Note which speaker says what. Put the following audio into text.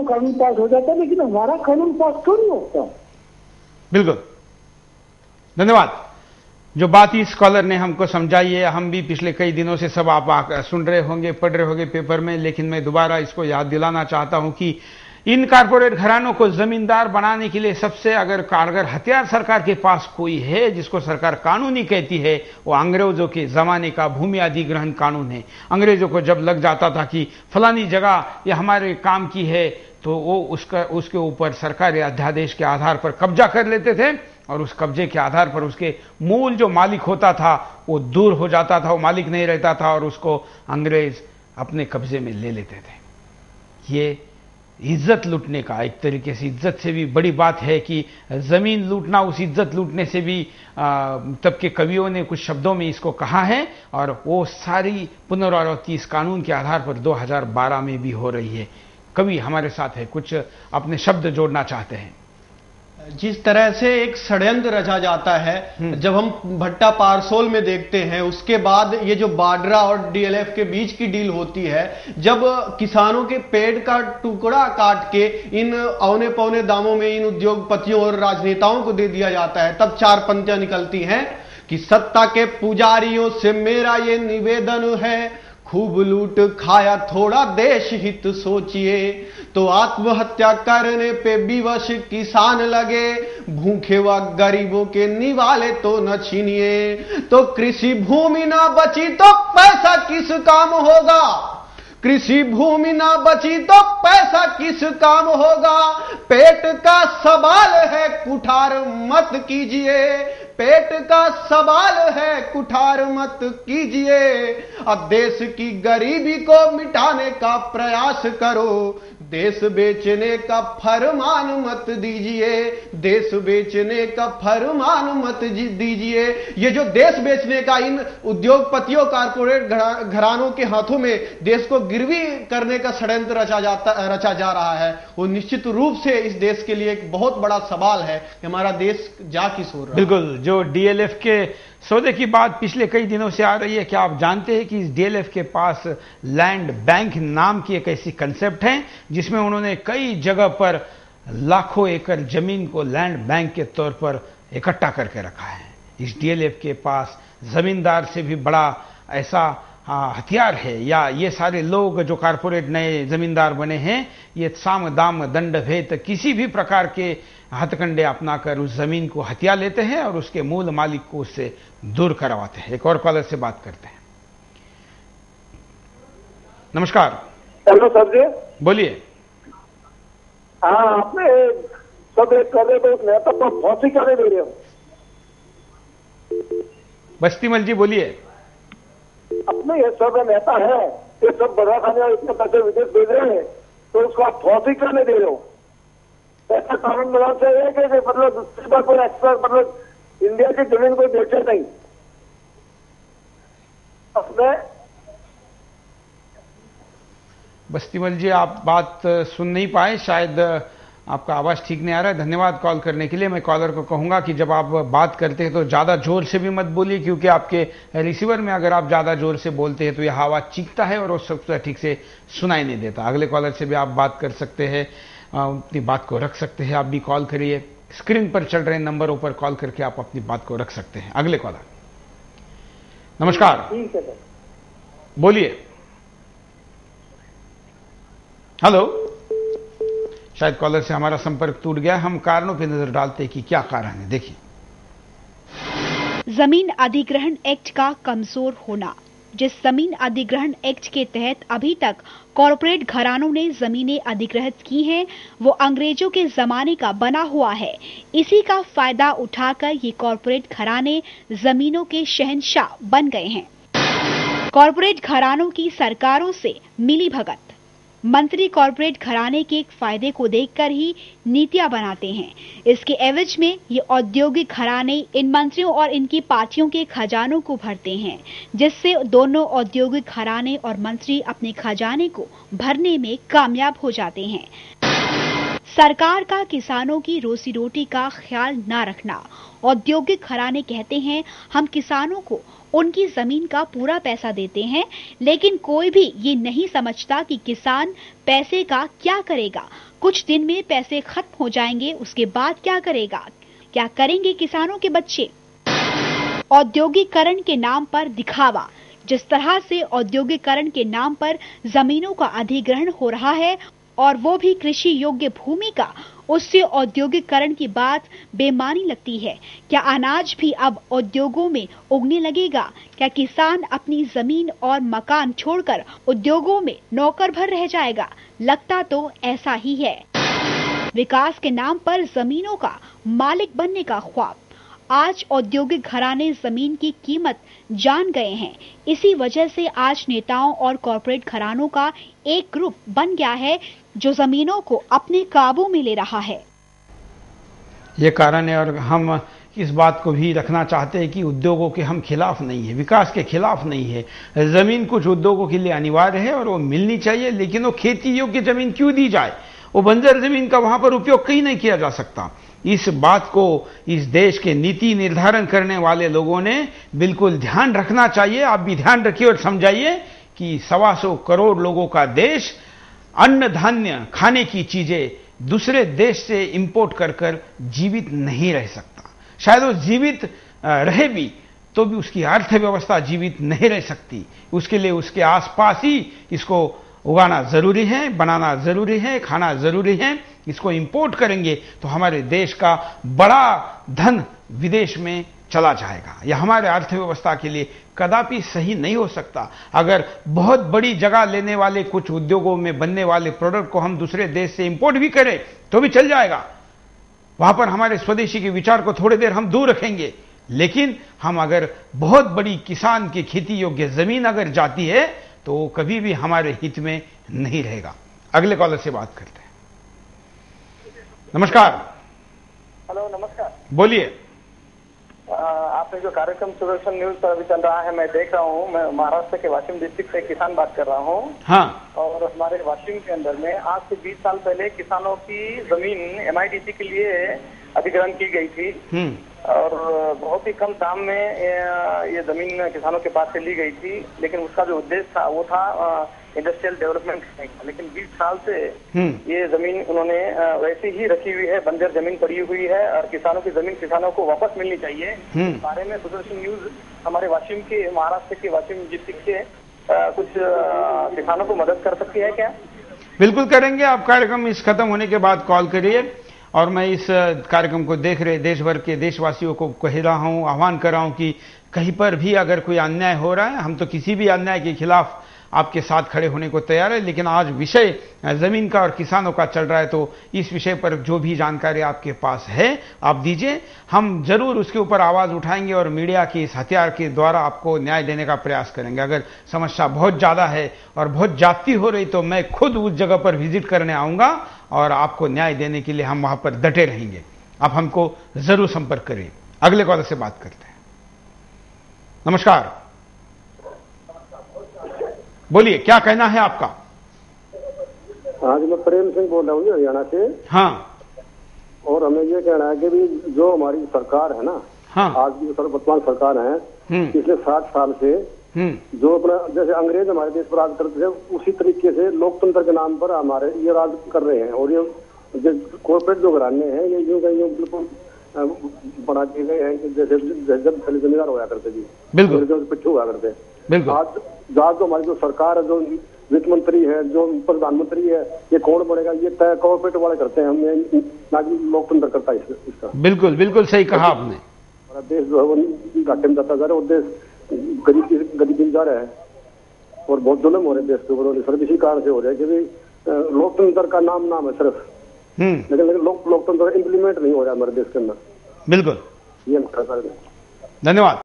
Speaker 1: कानून पास हो जाता, लेकिन हमारा कानून पास क्यों नहीं होता?
Speaker 2: बिल्कुल, धन्यवाद। जो बात इस स्कॉलर ने हमको समझाई है, हम भी पिछले कई दिनों से सब आप सुन रहे होंगे, पढ़ रहे होंगे पेपर में, लेकिन मैं दोबारा इसको याद दिलाना चाहता हूं कि इन कारपोरेट घरानों को जमींदार बनाने के लिए सबसे अगर कारगर हथियार सरकार के पास कोई है, जिसको सरकार कानूनी कहती है, वो अंग्रेजों के जमाने का भूमि अधिग्रहण कानून है। अंग्रेजों को जब लग जाता था कि फलानी जगह ये हमारे काम की है, तो वो उसके ऊपर सरकारी अध्यादेश के आधार पर कब्जा कर लेते थे, और उस कब्जे के आधार पर उसके मूल जो मालिक होता था वो दूर हो जाता था, वो मालिक नहीं रहता था, और उसको अंग्रेज अपने कब्जे में ले लेते थे। ये इज्जत लूटने का एक तरीके से, इज्जत से भी बड़ी बात है कि जमीन लूटना उस इज्जत लूटने से भी तब के कवियों ने कुछ शब्दों में इसको कहा है, और वो सारी पुनरावृत्ति इस कानून के आधार पर 2012 में भी हो रही है। कवि हमारे साथ है, कुछ अपने शब्द जोड़ना चाहते हैं।
Speaker 3: जिस तरह से एक षड्यंत्र रचा जाता है, जब हम भट्टा पारसोल में देखते हैं, उसके बाद ये जो बाड्रा और डीएलएफ के बीच की डील होती है, जब किसानों के पेड़ का टुकड़ा काट के इन औने पौने दामों में इन उद्योगपतियों और राजनेताओं को दे दिया जाता है, तब चार पंक्तियां निकलती हैं कि सत्ता के पुजारियों से मेरा ये निवेदन है, खूब लूट खाया थोड़ा देश हित सोचिए, तो आत्महत्या करने पे विवश किसान लगे, भूखे व गरीबों के निवाले तो न छीनिए, तो कृषि भूमि ना बची तो पैसा किस काम होगा, कृषि भूमि ना बची तो पैसा किस काम होगा, पेट का सवाल है कुठार मत कीजिए, पेट का सवाल है कुठार मत कीजिए, अब देश की गरीबी को मिटाने का प्रयास करो, देश बेचने का फरमान मत दीजिए, देश बेचने का फरमान मत दीजिए। ये जो देश बेचने का इन उद्योगपतियों कारपोरेट घरानों के हाथों में देश को गिरवी करने का षड्यंत्र रचा जा रहा है, वो निश्चित रूप से इस देश के लिए एक बहुत बड़ा सवाल है कि हमारा देश जा किस ओर रहा है।
Speaker 2: बिल्कुल, जो डीएलएफ के सौदे की बात पिछले कई दिनों से आ रही है, क्या आप जानते हैं कि इस डीएलएफ के पास लैंड बैंक नाम की एक ऐसी कंसेप्ट है जिसमें उन्होंने कई जगह पर लाखों एकड़ जमीन को लैंड बैंक के तौर पर इकट्ठा करके रखा है। इस डीएलएफ के पास जमींदार से भी बड़ा ऐसा हथियार है, या ये सारे लोग जो कारपोरेट नए जमींदार बने हैं, ये साम दाम दंड भेद किसी भी प्रकार के हथकंडे अपनाकर उस जमीन को हथिया लेते हैं और उसके मूल मालिक को उससे दूर करवाते हैं। एक और कॉलर से बात करते हैं। नमस्कार।
Speaker 1: हेलो सर जी,
Speaker 2: बोलिए।
Speaker 1: हाँ, आपने सब एक कर रहे तो नेता को फांसी करने दे रहे हो।
Speaker 2: बस्तीमल जी बोलिए।
Speaker 1: अपने ये सब नेता है, ये सब बड़ा खाने इतने पैसे विदेश भेज रहे हैं, तो उसको आप फांसी करने दे रहे हो। ऐसा कानून बनाना चाहिए कि मतलब दूसरी बार कोई एक्स्ट्रा मतलब इंडिया की जमीन कोई बेचे नहीं। अपने
Speaker 2: बस्तीमल जी, आप बात सुन नहीं पाए, शायद आपका आवाज ठीक नहीं आ रहा है। धन्यवाद कॉल करने के लिए। मैं कॉलर को कहूंगा कि जब आप बात करते हैं तो ज्यादा जोर से भी मत बोलिए, क्योंकि आपके रिसीवर में अगर आप ज्यादा जोर से बोलते हैं तो यह आवाज चीखता है और वो सबसे ठीक से सुनाई नहीं देता। अगले कॉलर से भी आप बात कर सकते हैं, अपनी बात को रख सकते हैं। आप भी कॉल करिए, स्क्रीन पर चल रहे नंबरों पर कॉल करके आप अपनी बात को रख सकते हैं। अगले कॉलर। नमस्कार।
Speaker 1: ठीक है सर,
Speaker 2: बोलिए। हेलो। शायद कॉलर से हमारा संपर्क टूट गया। हम कारणों पर नजर डालते हैं कि क्या कारण है। देखिए,
Speaker 4: जमीन अधिग्रहण एक्ट का कमजोर होना। जिस जमीन अधिग्रहण एक्ट के तहत अभी तक कॉरपोरेट घरानों ने जमीनें अधिग्रहित की हैं, वो अंग्रेजों के जमाने का बना हुआ है। इसी का फायदा उठाकर ये कॉरपोरेट घराने जमीनों के शहंशाह बन गए हैं। कॉरपोरेट घरानों की सरकारों से मिली भगत। मंत्री कॉरपोरेट घराने के एक फायदे को देखकर ही नीतियां बनाते हैं। इसके एवज में ये औद्योगिक घराने इन मंत्रियों और इनकी पार्टियों के खजानों को भरते हैं, जिससे दोनों औद्योगिक घराने और मंत्री अपने खजाने को भरने में कामयाब हो जाते हैं। सरकार का किसानों की रोजी रोटी का ख्याल न रखना। औद्योगिक घराने कहते हैं हम किसानों को उनकी जमीन का पूरा पैसा देते हैं, लेकिन कोई भी ये नहीं समझता कि किसान पैसे का क्या करेगा। कुछ दिन में पैसे खत्म हो जाएंगे, उसके बाद क्या करेगा? क्या करेंगे किसानों के बच्चे? औद्योगिकरण के नाम पर दिखावा। जिस तरह से औद्योगिकरण के नाम पर जमीनों का अधिग्रहण हो रहा है, और वो भी कृषि योग्य भूमि का, उससे औद्योगिकरण की बात बेमानी लगती है। क्या अनाज भी अब उद्योगों में उगने लगेगा? क्या किसान अपनी जमीन और मकान छोड़कर उद्योगों में नौकर भर रह जाएगा? लगता तो ऐसा ही है। विकास के नाम पर जमीनों का मालिक बनने का ख्वाब। आज औद्योगिक घराने जमीन की कीमत जान गए हैं। इसी वजह से आज नेताओं और कॉरपोरेट घरानों का एक ग्रुप बन गया है जो जमीनों को अपने काबू में ले रहा है।
Speaker 2: ये कारण है, और हम इस बात को भी रखना चाहते हैं कि उद्योगों के हम खिलाफ नहीं है, विकास के खिलाफ नहीं है। जमीन कुछ उद्योगों के लिए अनिवार्य है और वो मिलनी चाहिए, लेकिन वो खेती योग्य जमीन क्यों दी जाए? वो बंजर जमीन का वहां पर उपयोग कहीं नहीं किया जा सकता। इस बात को इस देश के नीति निर्धारण करने वाले लोगों ने बिल्कुल ध्यान रखना चाहिए। आप भी ध्यान रखिए और समझाइए कि 125 करोड़ लोगों का देश अन्न धान्य खाने की चीजें दूसरे देश से इंपोर्ट कर जीवित नहीं रह सकता। शायद वो जीवित रहे भी तो भी उसकी अर्थव्यवस्था जीवित नहीं रह सकती। उसके लिए उसके आसपास ही इसको उगाना जरूरी है, बनाना जरूरी है, खाना जरूरी है। इसको इंपोर्ट करेंगे तो हमारे देश का बड़ा धन विदेश में चला जाएगा। यह हमारे अर्थव्यवस्था के लिए कदापि सही नहीं हो सकता। अगर बहुत बड़ी जगह लेने वाले कुछ उद्योगों में बनने वाले प्रोडक्ट को हम दूसरे देश से इंपोर्ट भी करें तो भी चल जाएगा। वहां पर हमारे स्वदेशी के विचार को थोड़ी देर हम दूर रखेंगे, लेकिन हम अगर बहुत बड़ी किसान की खेती योग्य जमीन अगर जाती है तो वो कभी भी हमारे हित में नहीं रहेगा। अगले कॉलर से बात करते हैं। नमस्कार।
Speaker 1: हेलो, नमस्कार।
Speaker 2: बोलिए।
Speaker 1: आपने जो कार्यक्रम सुदर्शन न्यूज पर अभी चल रहा है, मैं देख रहा हूँ। मैं महाराष्ट्र के वाशिम डिस्ट्रिक्ट से किसान बात कर रहा हूँ।
Speaker 2: हाँ।
Speaker 1: और हमारे वाशिम के अंदर में आज से 20 साल पहले किसानों की जमीन MIDC के लिए अधिग्रहण की गई थी और बहुत ही कम दाम में ये जमीन किसानों के पास से ली गई थी, लेकिन उसका जो उद्देश्य था वो था इंडस्ट्रियल डेवलपमेंट करने का। लेकिन 20 साल से ये जमीन उन्होंने वैसी ही रखी हुई है, बंजर जमीन पड़ी हुई है और किसानों की जमीन किसानों को वापस मिलनी चाहिए। इस बारे में सुदर्शन न्यूज हमारे वाशिम के, महाराष्ट्र के वाशिम डिस्ट्रिक्ट के कुछ किसानों को मदद कर सकती है क्या?
Speaker 2: बिल्कुल करेंगे। आप कार्यक्रम इस खत्म होने के बाद कॉल करिए और मैं इस कार्यक्रम को देख रहे देश भर के देशवासियों को कह रहा हूं, आह्वान कर रहा हूं कि कहीं पर भी अगर कोई अन्याय हो रहा है, हम तो किसी भी अन्याय के खिलाफ आपके साथ खड़े होने को तैयार है, लेकिन आज विषय जमीन का और किसानों का चल रहा है, तो इस विषय पर जो भी जानकारी आपके पास है आप दीजिए। हम जरूर उसके ऊपर आवाज उठाएंगे और मीडिया के इस हथियार के द्वारा आपको न्याय देने का प्रयास करेंगे। अगर समस्या बहुत ज्यादा है और बहुत जाती हो रही तो मैं खुद उस जगह पर विजिट करने आऊंगा और आपको न्याय देने के लिए हम वहां पर डटे रहेंगे। आप हमको जरूर संपर्क करिए। अगले कॉलर से बात करते हैं। नमस्कार। बोलिए, क्या कहना है आपका?
Speaker 5: हाँ जी, मैं प्रेम सिंह बोल रहा हूँ हरियाणा से।
Speaker 2: हाँ।
Speaker 5: और हमें ये कहना है कि भी जो हमारी सरकार है ना,
Speaker 2: हाँ,
Speaker 5: आज की वर्तमान सरकार है, पिछले 60 साल से जो अपना जैसे अंग्रेज हमारे देश पर राज करते थे उसी तरीके से लोकतंत्र के नाम पर हमारे ये राज कर रहे हैं। और ये कॉर्पोरेट जो घराने हैं ये यूं बिल्कुल बना दिए गए हैं जैसे जब जमींदार होया करते जी,
Speaker 2: बिल्कुल
Speaker 5: पिट्ठू हुआ करते।
Speaker 2: बिल्कुल
Speaker 5: आज जो हमारी जो सरकार है, जो वित्त मंत्री है, जो प्रधानमंत्री है, ये कौन बनेगा ये तय कॉर्पोरेट वाले करते हैं, हमें ना कि लोकतंत्र करता है इसका।
Speaker 2: बिल्कुल बिल्कुल सही कहा आपने।
Speaker 5: हमारा देश जो है वो घाटे में जाता जा रहा है और देश गरीबी जा रहा है और बहुत जुल्म हो रहे हैं देश के ऊपर। सिर्फ इसी कारण से हो रहा है कि लोकतंत्र का नाम है सिर्फ, लेकिन लोकतंत्र इम्प्लीमेंट नहीं हो रहा है हमारे देश के अंदर।
Speaker 2: बिल्कुल,
Speaker 5: ये
Speaker 2: धन्यवाद।